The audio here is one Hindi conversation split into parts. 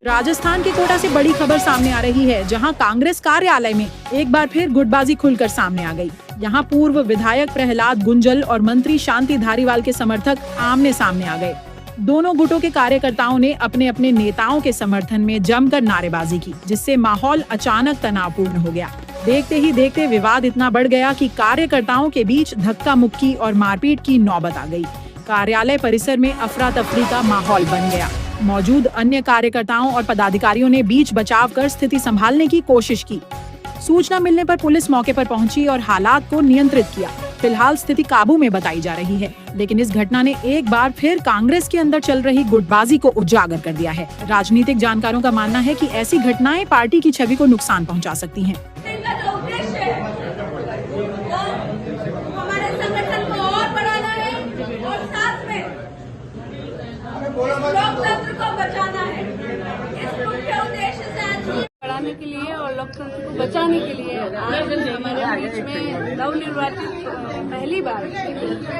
राजस्थान के कोटा से बड़ी खबर सामने आ रही है, जहां कांग्रेस कार्यालय में एक बार फिर गुटबाजी खुलकर सामने आ गई। यहां पूर्व विधायक प्रहलाद गुंजल और मंत्री शांति धारीवाल के समर्थक आमने सामने आ गए। दोनों गुटों के कार्यकर्ताओं ने अपने अपने नेताओं के समर्थन में जमकर नारेबाजी की, जिससे माहौल अचानक तनावपूर्ण हो गया। देखते ही देखते विवाद इतना बढ़ गया कि कार्यकर्ताओं के बीच धक्का मुक्की और मारपीट की नौबत आ गई। कार्यालय परिसर में अफरा तफरी का माहौल बन गया। मौजूद अन्य कार्यकर्ताओं और पदाधिकारियों ने बीच बचाव कर स्थिति संभालने की कोशिश की। सूचना मिलने पर पुलिस मौके पर पहुंची और हालात को नियंत्रित किया। फिलहाल स्थिति काबू में बताई जा रही है, लेकिन इस घटना ने एक बार फिर कांग्रेस के अंदर चल रही गुटबाजी को उजागर कर दिया है। राजनीतिक जानकारों का मानना है कि ऐसी घटनाएं पार्टी की छवि को नुकसान पहुंचा सकती हैं। लोकतंत्र को बचाना है, इस मुख्य उद्देश्य से बढ़ाने के लिए और लोकतंत्र को बचाने के लिए आज हमारे बीच में नवनिर्वाचित पहली बार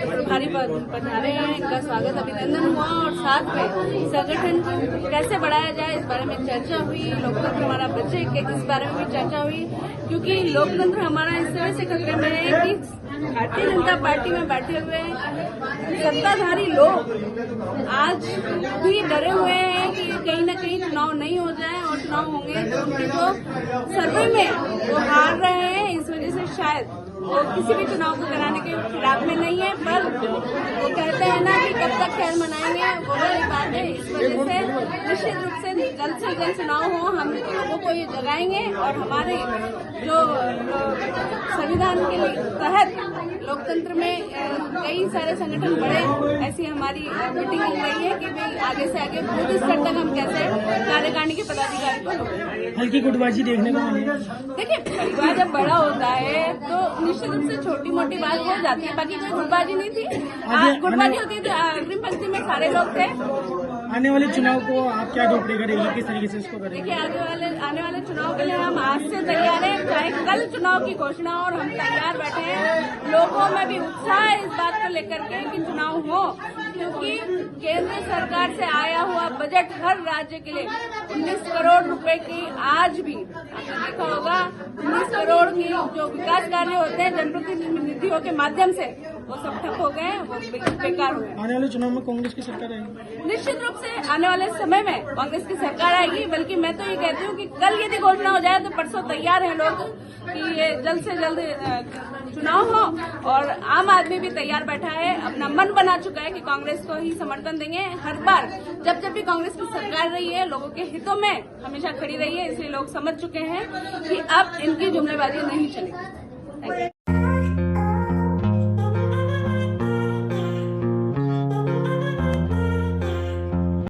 प्रभारी पधारे हैं। इनका स्वागत अभिनंदन हुआ और साथ में संगठन को कैसे बढ़ाया जाए इस बारे में चर्चा हुई। लोकतंत्र हमारा बचे इस बारे में भी चर्चा हुई, क्योंकि लोकतंत्र हमारा इस तरह से खतरे में है कि भारतीय जनता पार्टी में बैठे हुए सत्ताधारी लोग आज भी डरे हुए हैं कि कहीं न कहीं चुनाव नहीं हो जाए, और चुनाव होंगे तो उनके जो सर्वे में वो हार रहे हैं। इस वजह से शायद वो किसी भी चुनाव को कराने के खिलाफ में नहीं है, पर वो कहते हैं ना कि कब तक खेल मनाएंगे, वो वाली बात है। इस वजह से निश्चित रूप से जल्द चुनाव हो, हम लोगों को ये जगाएंगे और हमारे जो संविधान के तहत लोकतंत्र में कई सारे संगठन बढ़े, ऐसी हमारी मीटिंग हो गई है कि भाई आगे से आगे बूथ स्तर तक हम कैसे कार्यकारिणी के पदाधिकारी को हल्की गुटबाजी देखने को मिली। देखिए, परिवार जब बड़ा होता है तो निश्चित रूप से छोटी मोटी बात हो जाती है, बाकी कोई गुटबाजी नहीं थी। गुटबाजी होती थी, अग्रिम पंक्ति में सारे लोग थे। आने वाले चुनाव को आप क्या दोपहर करेंगे, किस तरीके से इसको करेंगे? देखिए, आने वाले चुनाव के लिए हम आज से तैयार हैं, चाहे कल चुनाव की घोषणा और हम तैयार बैठे हैं। लोगों में भी उत्साह है इस बात को लेकर के कि चुनाव हो, क्योंकि केंद्र सरकार से आया हुआ बजट हर राज्य के लिए 19 करोड़ रुपए की, आज भी आपने देखा होगा 19 करोड़ की जो विकास कार्य होते हैं जनप्रतिनिधियों के माध्यम से, वो सब ठप हो गए, वो बिल्कुल बेकार हुए। आने वाले चुनाव में कांग्रेस की सरकार आएगी। निश्चित रूप से आने वाले समय में कांग्रेस की सरकार आएगी, बल्कि मैं तो ये कहती हूँ कि कल यदि घोषणा हो जाए तो परसों तैयार हैं लोग कि ये जल्द से जल्द चुनाव हो, और आम आदमी भी तैयार बैठा है, अपना मन बना चुका है कि कांग्रेस को ही समर्थन देंगे। हर बार जब भी कांग्रेस की सरकार रही है, लोगों के हितों में हमेशा खड़ी रही है, इसलिए लोग समझ चुके हैं कि अब इनकी जुमलेबाजी नहीं चलेगी।